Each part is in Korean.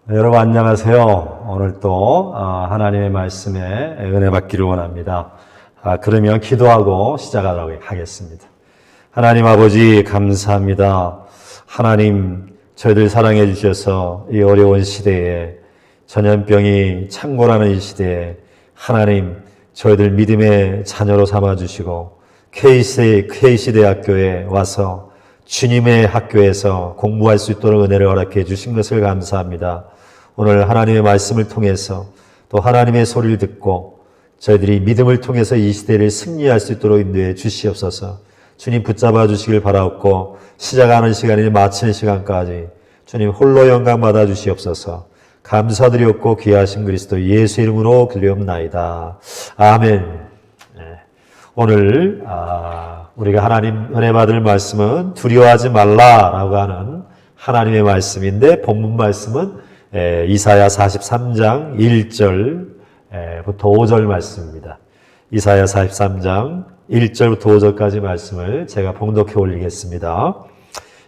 여러분 안녕하세요. 오늘 또 하나님의 말씀에 은혜 받기를 원합니다. 그러면 기도하고 시작하도록 하겠습니다. 하나님 아버지 감사합니다. 하나님 저희들 사랑해 주셔서 이 어려운 시대에 전염병이 창궐하는 이 시대에 하나님 저희들 믿음의 자녀로 삼아주시고 KC대학교에 와서 주님의 학교에서 공부할 수 있도록 은혜를 허락해 주신 것을 감사합니다. 오늘 하나님의 말씀을 통해서 또 하나님의 소리를 듣고 저희들이 믿음을 통해서 이 시대를 승리할 수 있도록 인도해 주시옵소서. 주님 붙잡아 주시길 바라옵고 시작하는 시간이 마치는 시간까지 주님 홀로 영광 받아 주시옵소서. 감사드리옵고 귀하신 그리스도 예수 이름으로 기도옵나이다. 아멘. 오늘 우리가 하나님 은혜 받을 말씀은 두려워하지 말라라고 하는 하나님의 말씀인데 본문 말씀은 이사야 43장 1절부터 5절 말씀입니다. 이사야 43장 1절부터 5절까지 말씀을 제가 봉독해 올리겠습니다.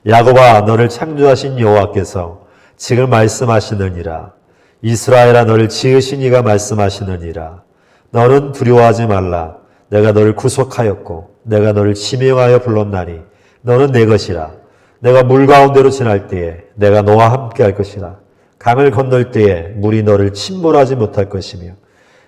야곱아 너를 창조하신 여호와께서 지금 말씀하시느니라. 이스라엘아 너를 지으신 이가 말씀하시느니라. 너는 두려워하지 말라. 내가 너를 구속하였고 내가 너를 지명하여 불렀나니 너는 내 것이라. 내가 물 가운데로 지날 때에 내가 너와 함께 할 것이라. 강을 건널 때에 물이 너를 침몰하지 못할 것이며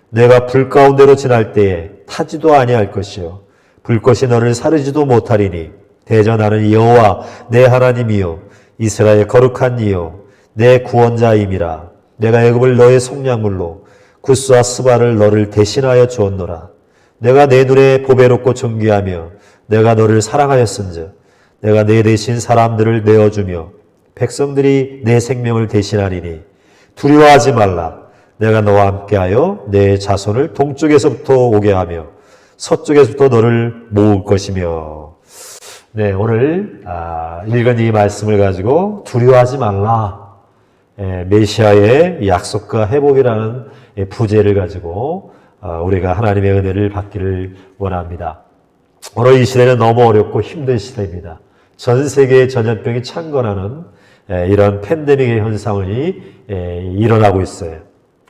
내가 불 가운데로 지날 때에 타지도 아니할 것이요 불꽃이 너를 사르지도 못하리니 대저 나는 여호와 내 하나님이요 이스라엘 거룩한 이요 내 구원자임이라. 내가 애굽을 너의 속량물로 구스와 스바를 너를 대신하여 주었노라. 내가 내 눈에 보배롭고 존귀하며 내가 너를 사랑하였은즉 내가 내 대신 사람들을 내어주며 백성들이 내 생명을 대신하리니 두려워하지 말라. 내가 너와 함께하여 내 자손을 동쪽에서부터 오게 하며 서쪽에서부터 너를 모을 것이며. 네, 오늘 읽은 이 말씀을 가지고 두려워하지 말라. 메시아의 약속과 회복이라는 부제를 가지고 우리가 하나님의 은혜를 받기를 원합니다. 오늘 이 시대는 너무 어렵고 힘든 시대입니다. 전 세계의 전염병이 창궐하는 이런 팬데믹의 현상이 일어나고 있어요.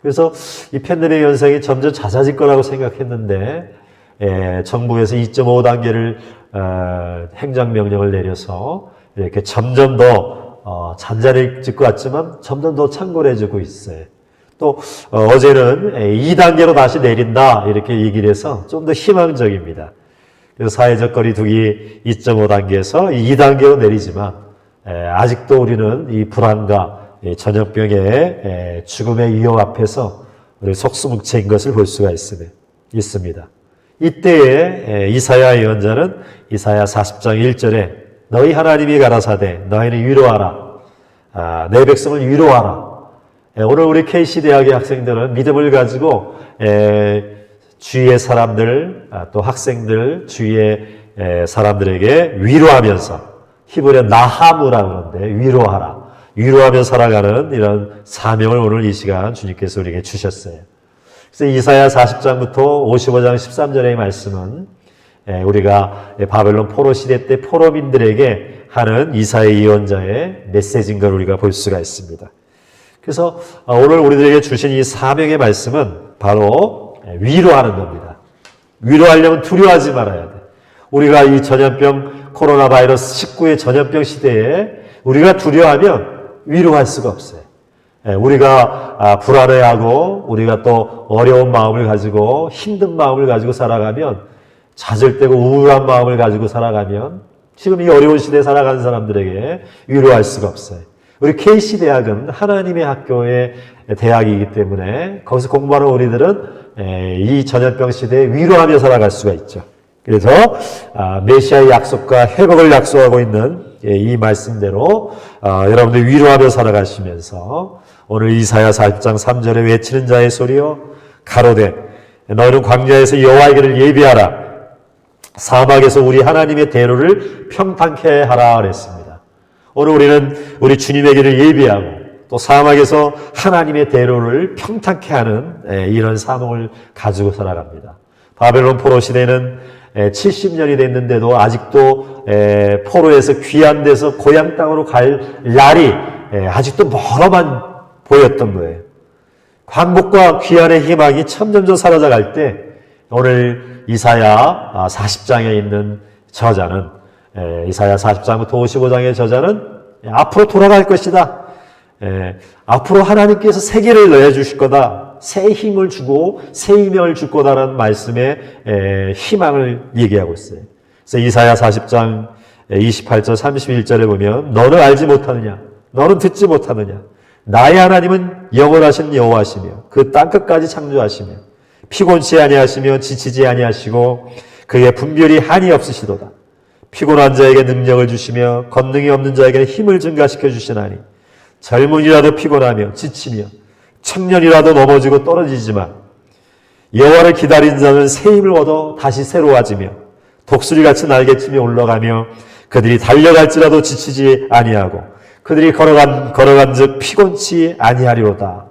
그래서 이 팬데믹 현상이 점점 잦아질 거라고 생각했는데 정부에서 2.5단계를 행정명령을 내려서 이렇게 점점 더 잔잔해질 것 같지만 점점 더 창궐해지고 있어요. 또 어제는 2단계로 다시 내린다 이렇게 얘기를 해서 좀 더 희망적입니다. 그래서 사회적 거리두기 2.5단계에서 2단계로 내리지만 아직도 우리는 이 불안과 전염병의 죽음의 위험 앞에서 우리 속수무책인 것을 볼 수가 있습니다. 이때에 이사야 예언자는 이사야 40장 1절에 너희 하나님이 가라사대 너희는 위로하라. 내 백성을 위로하라. 오늘 우리 KC대학의 학생들은 믿음을 가지고 주위의 사람들 또 학생들 주위의 사람들에게 위로하면서 히브리어 나하무라고 그러는데 위로하며 살아가는 이런 사명을 오늘 이 시간 주님께서 우리에게 주셨어요. 그래서 이사야 40장부터 55장 13절의 말씀은 우리가 바벨론 포로 시대 때 포로민들에게 하는 이사야 예언자의 메시지인 걸 우리가 볼 수가 있습니다. 그래서 오늘 우리들에게 주신 이 사명의 말씀은 바로 위로하는 겁니다. 위로하려면 두려워하지 말아야 돼. 우리가 이 전염병 코로나 바이러스 19의 전염병 시대에 우리가 두려워하면 위로할 수가 없어요. 우리가 불안해하고 우리가 또 어려운 마음을 가지고 힘든 마음을 가지고 살아가면 좌절되고 우울한 마음을 가지고 살아가면 지금 이 어려운 시대에 살아가는 사람들에게 위로할 수가 없어요. 우리 KC대학은 하나님의 학교의 대학이기 때문에 거기서 공부하는 우리들은 이 전염병 시대에 위로하며 살아갈 수가 있죠. 그래서 메시아의 약속과 회복을 약속하고 있는 이 말씀대로 여러분들 위로하며 살아가시면서 오늘 이사야 40장 3절에 외치는 자의 소리여 가로되 너희는 광야에서 여호와의 길을 예비하라. 사막에서 우리 하나님의 대로를 평탄케 하라 그랬습니다. 오늘 우리는 우리 주님의 길을 예비하고 또 사막에서 하나님의 대로를 평탄케 하는 이런 사명을 가지고 살아갑니다. 바벨론 포로 시대는 70년이 됐는데도 아직도 포로에서 귀한 데서 고향 땅으로 갈 날이 아직도 멀어만 보였던 거예요. 광복과 귀환의 희망이 점점점 사라져갈 때 오늘 이사야 40장에 있는 저자는 이사야 40장부터 55장의 저자는 앞으로 돌아갈 것이다. 앞으로 하나님께서 세계를 내주실 거다. 새 힘을 주고 새 희망을 줄 거다라는 말씀에 희망을 얘기하고 있어요. 그래서 이사야 40장 28절 31절에 보면 너는 알지 못하느냐? 너는 듣지 못하느냐? 나의 하나님은 영원하신 여호와시며 그 땅끝까지 창조하시며 피곤치 아니하시며 지치지 아니하시고 그의 분별이 한이 없으시도다. 피곤한 자에게 능력을 주시며 권능이 없는 자에게는 힘을 증가시켜 주시나니 젊은이라도 피곤하며 지치며 청년이라도 넘어지고 떨어지지만 여호와를 기다리는 자는 새 힘을 얻어 다시 새로워지며 독수리같이 날개치며 올라가며 그들이 달려갈지라도 지치지 아니하고 그들이 걸어간즉 피곤치 아니하리로다.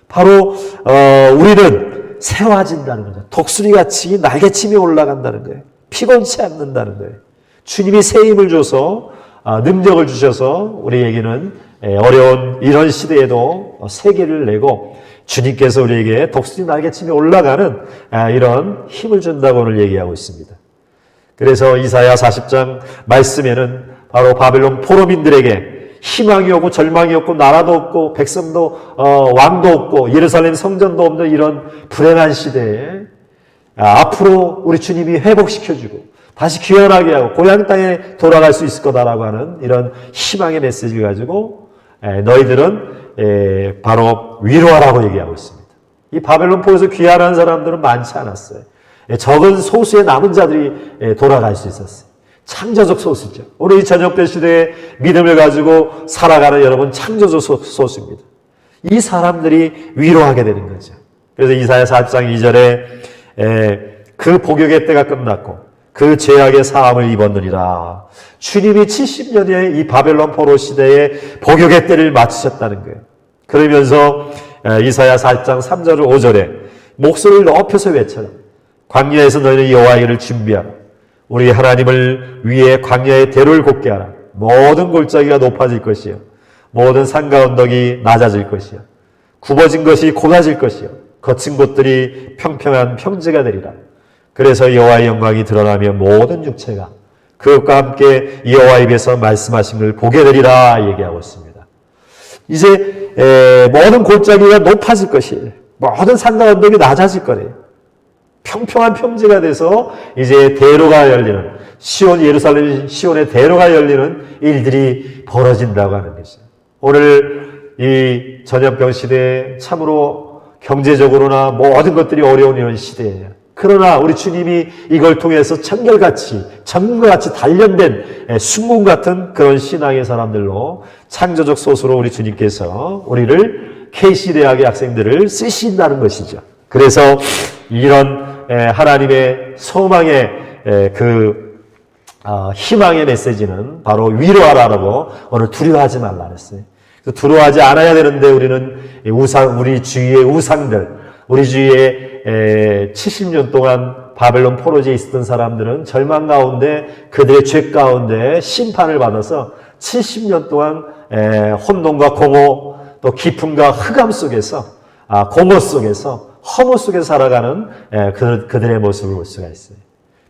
바로 우리는 새로워진다는 거죠. 독수리같이 날개치며 올라간다는 거예요. 피곤치 않는다는 거예요. 주님이 새 힘을 줘서 능력을 주셔서 우리에게는 어려운 이런 시대에도 세계를 내고 주님께서 우리에게 독수리 날개치며 올라가는 이런 힘을 준다고 오늘 얘기하고 있습니다. 그래서 이사야 40장 말씀에는 바로 바벨론 포로민들에게 희망이 오고 절망이 없고 나라도 없고 백성도 왕도 없고 예루살렘 성전도 없는 이런 불행한 시대에 앞으로 우리 주님이 회복시켜주고 다시 귀환하게 하고 고향 땅에 돌아갈 수 있을 거다라고 하는 이런 희망의 메시지를 가지고 너희들은 바로 위로하라고 얘기하고 있습니다. 이 바벨론 포로에서 귀환한 사람들은 많지 않았어요. 적은 소수의 남은 자들이 돌아갈 수 있었어요. 창조적 소수죠. 오늘 이 저녁별 시대에 믿음을 가지고 살아가는 여러분 창조적 소수입니다. 이 사람들이 위로하게 되는 거죠. 그래서 이사야 40장 2절에 그 복역의 때가 끝났고 그 죄악의 사함을 입었느니라. 주님이 70년의 이 바벨론 포로 시대에 복역의 때를 마치셨다는 거예요. 그러면서 이사야 40장 3절 5절에 목소리를 높여서 외쳐라. 광야에서 너희는 여호와의 일을 준비하라. 우리 하나님을 위해 광야의 대로를 곱게 하라. 모든 골짜기가 높아질 것이요 모든 산과 언덕이 낮아질 것이요 굽어진 것이 고다질 것이요 거친 곳들이 평평한 평지가 되리라. 그래서 여호와의 영광이 드러나며 모든 육체가 그것과 함께 여호와의 입에서 말씀하신 걸 보게 되리라 얘기하고 있습니다. 이제 모든 골짜기가 높아질 것이에요. 모든 산과 언덕이 낮아질 거래요. 평평한 평지가 돼서 이제 대로가 열리는 예루살렘 시온의 대로가 열리는 일들이 벌어진다고 하는 것이죠. 오늘 이 전염병 시대에 참으로 경제적으로나 모든 것들이 어려운 이런 시대예요. 그러나 우리 주님이 이걸 통해서 청결같이 전문과 같이 단련된 순금 같은 그런 신앙의 사람들로 창조적 소수로 우리 주님께서 우리를 KC대학의 학생들을 쓰신다는 것이죠. 그래서 이런 하나님의 소망의 희망의 메시지는 바로 위로하라고 오늘 두려워하지 말라 그랬어요. 두려워하지 않아야 되는데 우리는 우리 주위의 우상들, 우리 주위에 70년 동안 바벨론 포로지에 있었던 사람들은 절망 가운데 그들의 죄 가운데 심판을 받아서 70년 동안 혼돈과 공허 또 기쁨과 흑암 속에서 공허 속에서 허무 속에 살아가는 그들의 모습을 볼 수가 있어요.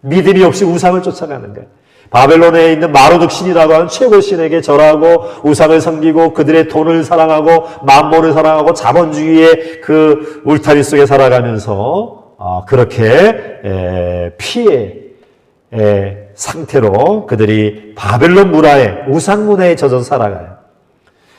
믿음이 없이 우상을 쫓아가는 거예요. 바벨론에 있는 마르둑 신이라고 하는 최고 신에게 절하고 우상을 섬기고 그들의 돈을 사랑하고 만몬을 사랑하고 자본주의의 그 울타리 속에 살아가면서 그렇게 피해 상태로 그들이 바벨론 문화에 우상 문화에 젖어서 살아가요.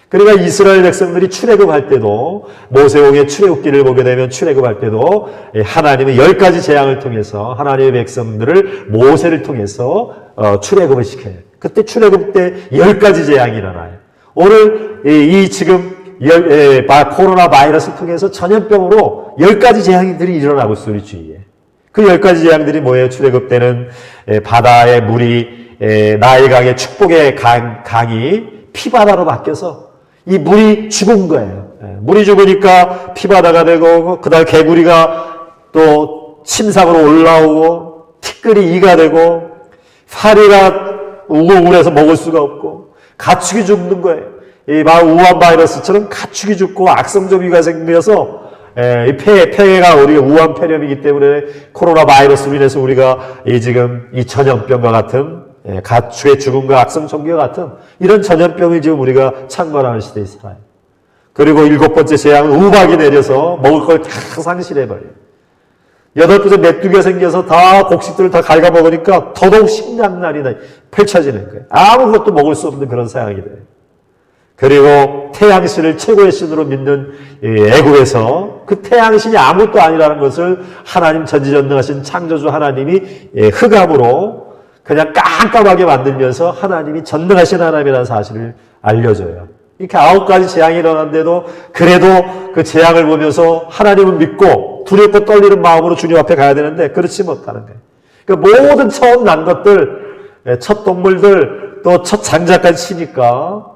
그러니까 이스라엘 백성들이 출애굽할 때도 모세옹의 출애굽기를 보게 되면 출애굽할 때도 하나님은 10가지 재앙을 통해서 하나님의 백성들을 모세를 통해서 출애굽을 시켜요. 그때 출애굽 때 10가지 재앙이 일어나요. 오늘 이 지금 코로나 바이러스를 통해서 전염병으로 10가지 재앙들이 일어나고 있어요. 우리 주위에. 그 10가지 재앙들이 뭐예요? 출애굽 때는 바다의 물이 나일강의 축복의 강이 피바다로 바뀌어서 이 물이 죽은 거예요. 물이 죽으니까 피바다가 되고 그다음 개구리가 또 침상으로 올라오고 티끌이 이가 되고 파리가 우글우글해서 먹을 수가 없고 가축이 죽는 거예요. 이 우한 바이러스처럼 가축이 죽고 악성조미가 생겨서 이 폐가 우리가 우한 폐렴이기 때문에 코로나 바이러스로 인해서 우리가 지금 이 전염병과 같은 가축의 죽음과 악성종기와 같은 이런 전염병이 지금 우리가 창궐하는 시대에 살아요. 그리고 7번째 재앙은 우박이 내려서 먹을 걸 다 상실해버려요. 8번째 메뚜기가 생겨서 다 곡식들을 다 갉아먹으니까 더더욱 식량난이 펼쳐지는 거예요. 아무것도 먹을 수 없는 그런 상황이 돼요. 그리고 태양신을 최고의 신으로 믿는 애국에서 그 태양신이 아무것도 아니라는 것을 하나님 전지전능하신 창조주 하나님이 흑암으로 그냥 깜깜하게 만들면서 하나님이 전능하신 하나님이라는 사실을 알려줘요. 이렇게 9가지 재앙이 일어났는데도 그래도 그 재앙을 보면서 하나님을 믿고 두렵고 떨리는 마음으로 주님 앞에 가야 되는데 그렇지 못하는 거예요. 그러니까 모든 처음 난 것들, 첫 동물들, 또 첫 장자까지 치니까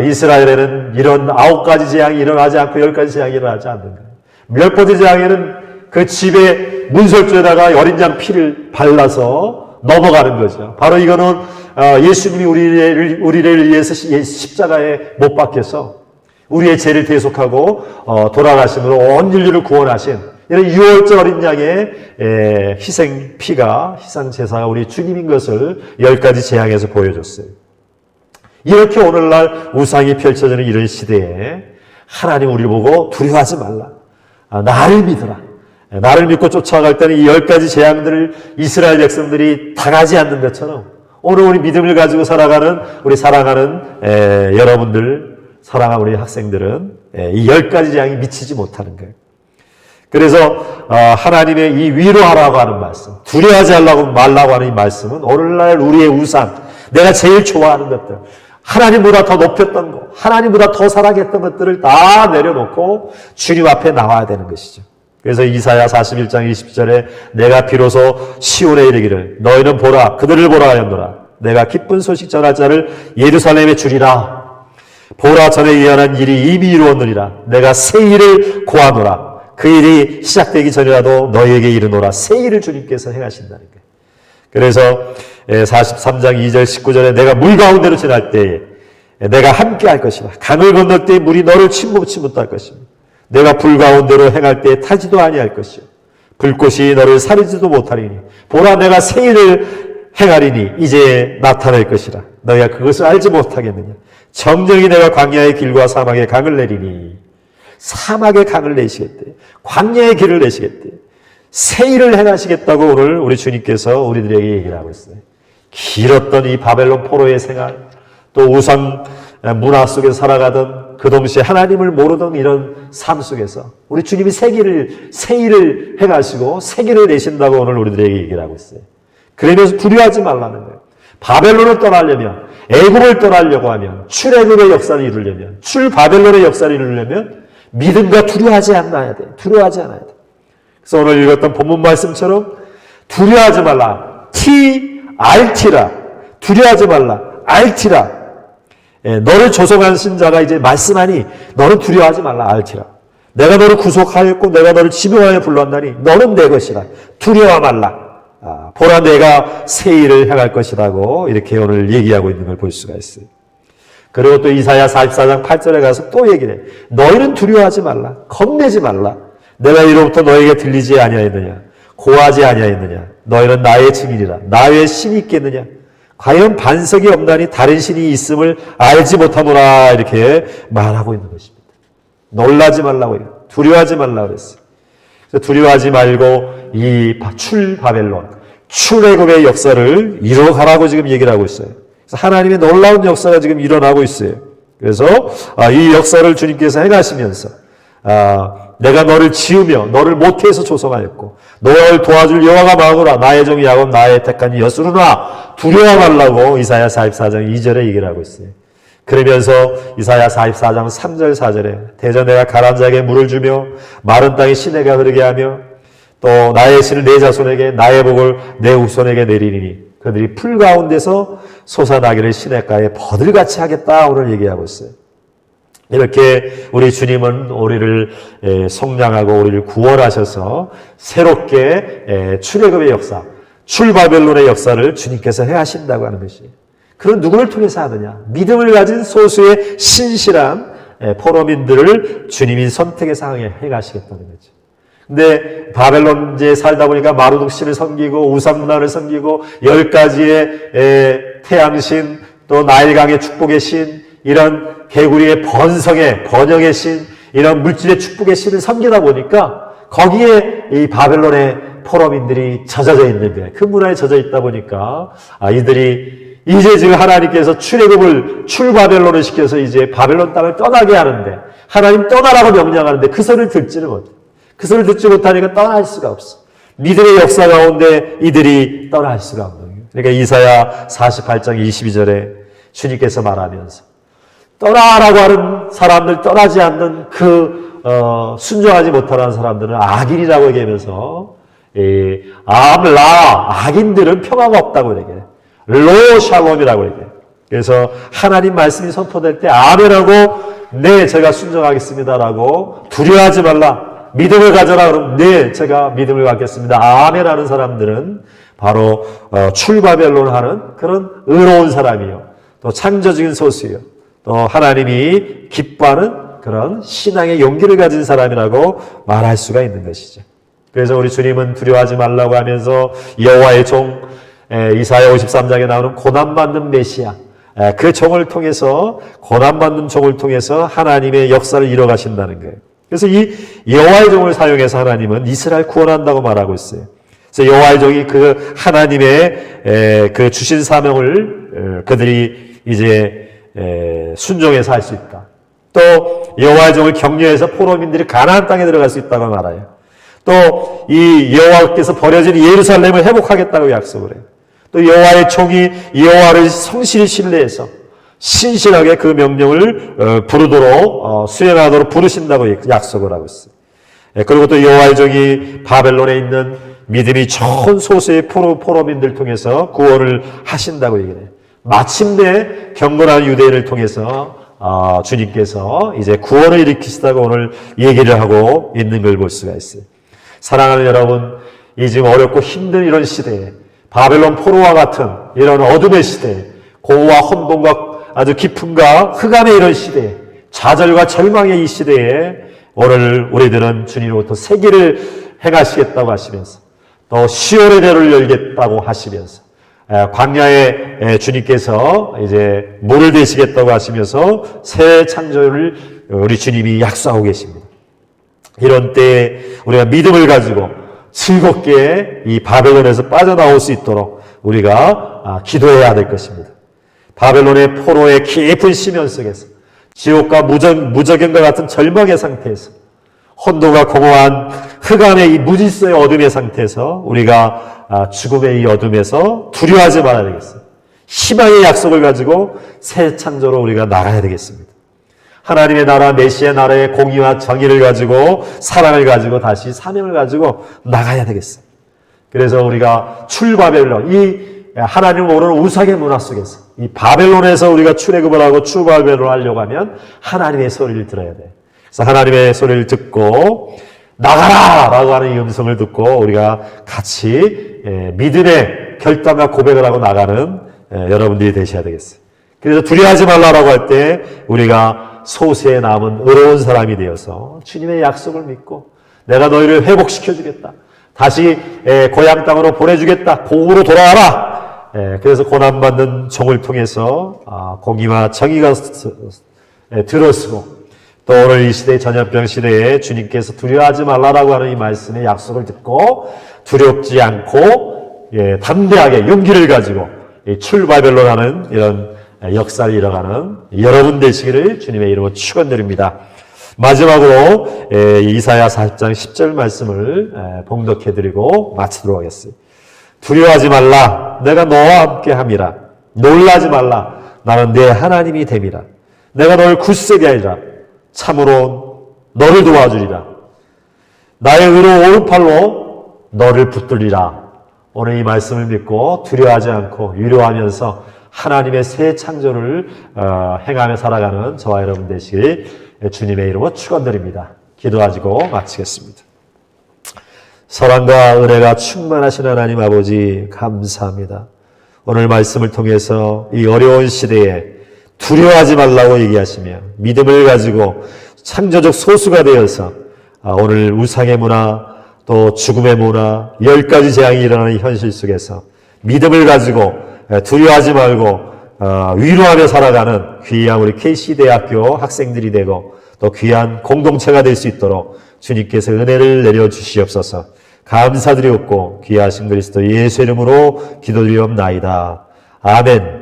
이스라엘에는 이런 9가지 재앙이 일어나지 않고 10가지 재앙이 일어나지 않는 거예요. 10번째 재앙에는 그 집에 문설주에다가 어린 양 피를 발라서 넘어가는 거죠. 바로 이거는 예수님이 우리를 위해서 십자가에 못 박혀서 우리의 죄를 대속하고 돌아가심으로 온 인류를 구원하신 이런 6월절 어린 양의 희생 피가, 희생 제사가 우리 주님인 것을 10가지 재앙에서 보여줬어요. 이렇게 오늘날 우상이 펼쳐지는 이런 시대에 하나님 우리를 보고 두려워하지 말라. 나를 믿으라. 나를 믿고 쫓아갈 때는 이 10가지 재앙들을 이스라엘 백성들이 당하지 않는 것처럼 오늘 우리 믿음을 가지고 살아가는 우리 사랑하는 여러분들, 사랑하는 우리 학생들은 이 10가지 재앙이 미치지 못하는 거예요. 그래서 하나님의 이 위로하라고 하는 말씀, 두려워하지 말라고 하는 이 말씀은 오늘날 우리의 우상, 내가 제일 좋아하는 것들, 하나님보다 더 높였던 것, 하나님보다 더 사랑했던 것들을 다 내려놓고 주님 앞에 나와야 되는 것이죠. 그래서 이사야 41장 20절에 내가 비로소 시온에 이르기를 너희는 보라 그들을 보라 하였노라. 내가 기쁜 소식 전할 자를 예루살렘에 주리라. 보라 전에 예언한 일이 이미 이루었느니라. 내가 새 일을 고하노라. 그 일이 시작되기 전이라도 너희에게 이르노라. 새 일을 주님께서 행하신다는 거예요. 그래서 43장 2절 19절에 내가 물 가운데로 지날 때에 내가 함께 할 것이라. 강을 건널 때에 물이 너를 침몰치 못할 것입니다. 내가 불 가운데로 행할 때에 타지도 아니할 것이요 불꽃이 너를 사르지도 못하리니 보라 내가 새 일을 행하리니 이제 나타날 것이라. 너희가 그것을 알지 못하겠느냐. 정정히 내가 광야의 길과 사막의 강을 내리니 사막의 강을 내시겠대. 광야의 길을 내시겠대. 새 일을 행하시겠다고 오늘 우리 주님께서 우리들에게 얘기를 하고 있어요. 길었던 이 바벨론 포로의 생활, 또 우상 문화 속에서 살아가던 그 동시에 하나님을 모르던 이런 삶 속에서 우리 주님이 새 일을 행하시고 새 길을 내신다고 오늘 우리들에게 얘기를 하고 있어요. 그러면서 두려워하지 말라는 거예요. 바벨론을 떠나려면, 애굽을 떠나려고 하면, 출애굽의 역사를 이루려면, 출바벨론의 역사를 이루려면 믿음과 두려워하지 않아야 돼. 두려워하지 않아야 돼. 그래서 오늘 읽었던 본문 말씀처럼 두려워하지 말라. TRT라. 두려워하지 말라. RT라. 너를 조성하신 자가 이제 말씀하니 너는 두려워하지 말라. RT라. 내가 너를 구속하였고 내가 너를 지명하여 불렀나니 너는 내 것이라. 두려워 말라. 보라 내가 새 일을 행할 것이라고 이렇게 오늘 얘기하고 있는 걸 볼 수가 있어요. 그리고 또 이사야 44장 8절에 가서 또 얘기를 해. 너희는 두려워하지 말라. 겁내지 말라. 내가 이로부터 너에게 들리지 아니하였느냐. 고하지 아니하였느냐. 너희는 나의 증인이라. 나 외에 신이 있겠느냐. 과연 반석이 없나니 다른 신이 있음을 알지 못하노라. 이렇게 말하고 있는 것입니다. 놀라지 말라고 해요. 두려워하지 말라고 그랬어요. 그래서 두려워하지 말고 이 출바벨론, 출애굽의 역사를 이뤄가라고 지금 얘기를 하고 있어요. 그래서 하나님의 놀라운 역사가 지금 일어나고 있어요. 그래서 이 역사를 주님께서 행하시면서 내가 너를 지으며 너를 모태에서 조성하였고 너를 도와줄 여호와가 마누라 나의 종 야곱 나의 택한 여수르나 두려워 말라고 이사야 44장 2절에 얘기를 하고 있어요. 그러면서 이사야 44장 3절 4절에 대전 내가 가라앉은 자에게 물을 주며 마른 땅에 시내가 흐르게 하며 또 나의 신을 내 자손에게 나의 복을 내 후손에게 내리니 그들이 풀 가운데서 솟아나기를 시냇가에 버들같이 하겠다 오늘 얘기하고 있어요. 이렇게 우리 주님은 우리를 속량하고 우리를 구원하셔서 새롭게 출애굽의 역사, 출바벨론의 역사를 주님께서 행하신다고 하는 것이에요. 그런 누구를 통해서 하느냐? 믿음을 가진 소수의 신실한 포로민들을 주님이 선택해서 행하시겠다는 거죠. 근데 바벨론에 살다 보니까 마르둑 신을 섬기고 우상문화를 섬기고 10가지의 태양신, 또 나일강의 축복의 신, 이런 개구리의 번영의 신, 이런 물질의 축복의 신을 섬기다 보니까 거기에 이 바벨론의 포로민들이 젖어져 있는 거예요. 그 문화에 젖어 있다 보니까 이들이 이제 지금 하나님께서 출바벨론을 시켜서 이제 바벨론 땅을 떠나게 하는데, 하나님 떠나라고 명령하는데 그 소리를 듣지는 못해. 그 소리를 듣지 못하니까 떠날 수가 없어. 믿음의 역사 가운데 이들이 떠날 수가 없는 거예요. 그러니까 이사야 48장 22절에 주님께서 말하면서 떠나라고 하는 사람들, 떠나지 않는 순종하지 못하는 사람들은 악인이라고 얘기하면서 악인들은 평화가 없다고 얘기해요. 로 샬롬이라고 얘기해요. 그래서 하나님 말씀이 선포될 때 아멘하고 네 제가 순종하겠습니다라고, 두려워하지 말라 믿음을 가져라 그러면 네 제가 믿음을 갖겠습니다 아멘하는 사람들은 바로 출바벨론 하는 그런 의로운 사람이요, 또 창조적인 소수요, 또 하나님이 기뻐하는 그런 신앙의 용기를 가진 사람이라고 말할 수가 있는 것이죠. 그래서 우리 주님은 두려워하지 말라고 하면서 여호와의 종, 이사야 53장에 나오는 고난받는 메시아, 그 종을 통해서, 고난받는 종을 통해서 하나님의 역사를 이뤄가신다는 거예요. 그래서 이 여호와의 종을 사용해서 하나님은 이스라엘 구원한다고 말하고 있어요. 그래서 여호와의 종이 그 하나님의 그 주신 사명을 그들이 이제 순종해서 할 수 있다. 또 여호와의 종을 격려해서 포로민들이 가나안 땅에 들어갈 수 있다고 말해요. 또 이 여호와께서 버려진 예루살렘을 회복하겠다고 약속을 해요. 또 여호와의 종이 여호와를 성실히 신뢰해서 신실하게 그 명령을 부르도록 수행하도록 부르신다고 약속을 하고 있어요. 그리고 또 여호와의 종이 바벨론에 있는 믿음이 좋은 소수의 포로민들 통해서 구원을 하신다고 얘기해요. 마침내 경건한 유대인을 통해서 주님께서 이제 구원을 일으키시다고 오늘 얘기를 하고 있는 걸 볼 수가 있어요. 사랑하는 여러분, 이 지금 어렵고 힘든 이런 시대에, 바벨론 포로와 같은 이런 어둠의 시대에, 고와 혼돈과 아주 깊음과 흑암의 이런 시대에, 좌절과 절망의 이 시대에 오늘 우리들은 주님으로부터 새 길을 행하시겠다고 하시면서, 또 시온의 대로를 열겠다고 하시면서, 광야에 주님께서 이제 물을 대시겠다고 하시면서 새 창조를 우리 주님이 약속하고 계십니다. 이런 때에 우리가 믿음을 가지고 즐겁게 이 바벨론에서 빠져나올 수 있도록 우리가 기도해야 될 것입니다. 바벨론의 포로의 깊은 심연 속에서, 지옥과 무저경과 같은 절망의 상태에서, 혼돈과 공허한 흑암의 이 무질서의 어둠의 상태에서 우리가 죽음의 이 어둠에서 두려워하지 말아야 되겠어요. 희망의 약속을 가지고 새 창조로 우리가 나가야 되겠습니다. 하나님의 나라, 메시아 나라의 공의와 정의를 가지고, 사랑을 가지고, 다시 사명을 가지고 나가야 되겠어요. 그래서 우리가 출바벨론, 이 하나님을 모르는 우상의 문화 속에서, 이 바벨론에서 우리가 출애굽을 하고 출바벨론을 하려고 하면 하나님의 소리를 들어야 돼요. 그래서 하나님의 소리를 듣고 나가라! 라고 하는 이 음성을 듣고 우리가 같이 믿음의 결단과 고백을 하고 나가는 여러분들이 되셔야 되겠어요. 그래서 두려워하지 말라라고 할 때 우리가 소수에 남은 의로운 사람이 되어서 주님의 약속을 믿고 내가 너희를 회복시켜 주겠다. 다시 고향 땅으로 보내주겠다. 공으로 돌아와라. 그래서 고난받는 종을 통해서 공의와 정의가 들어서고, 또 오늘 이 시대, 전염병 시대에 주님께서 두려워하지 말라라고 하는 이 말씀의 약속을 듣고 두렵지 않고 담대하게 용기를 가지고 출바벨론 하는 이런 역사를 이뤄가는 여러분 되시기를 주님의 이름으로 축원드립니다. 마지막으로 이사야 40장 10절 말씀을 봉독해드리고 마치도록 하겠습니다. 두려워하지 말라, 내가 너와 함께 함이라. 놀라지 말라, 나는 내 하나님이 됨이라. 내가 너를 굳세게 하리라. 참으로 너를 도와주리라. 나의 의로운 오른팔로 너를 붙들리라. 오늘 이 말씀을 믿고 두려워하지 않고 위로하면서 하나님의 새 창조를 행하며 살아가는 저와 여러분 되시길 주님의 이름으로 축원드립니다. 기도하시고 마치겠습니다. 사랑과 은혜가 충만하신 하나님 아버지 감사합니다. 오늘 말씀을 통해서 이 어려운 시대에 두려워하지 말라고 얘기하시며 믿음을 가지고 창조적 소수가 되어서 오늘 우상의 문화 또 죽음의 문화 10가지 재앙이 일어나는 현실 속에서 믿음을 가지고 두려워하지 말고 위로하며 살아가는 귀한 우리 KC대학교 학생들이 되고 또 귀한 공동체가 될 수 있도록 주님께서 은혜를 내려주시옵소서. 감사드리옵고 귀하신 그리스도 예수 이름으로 기도드리옵나이다. 아멘.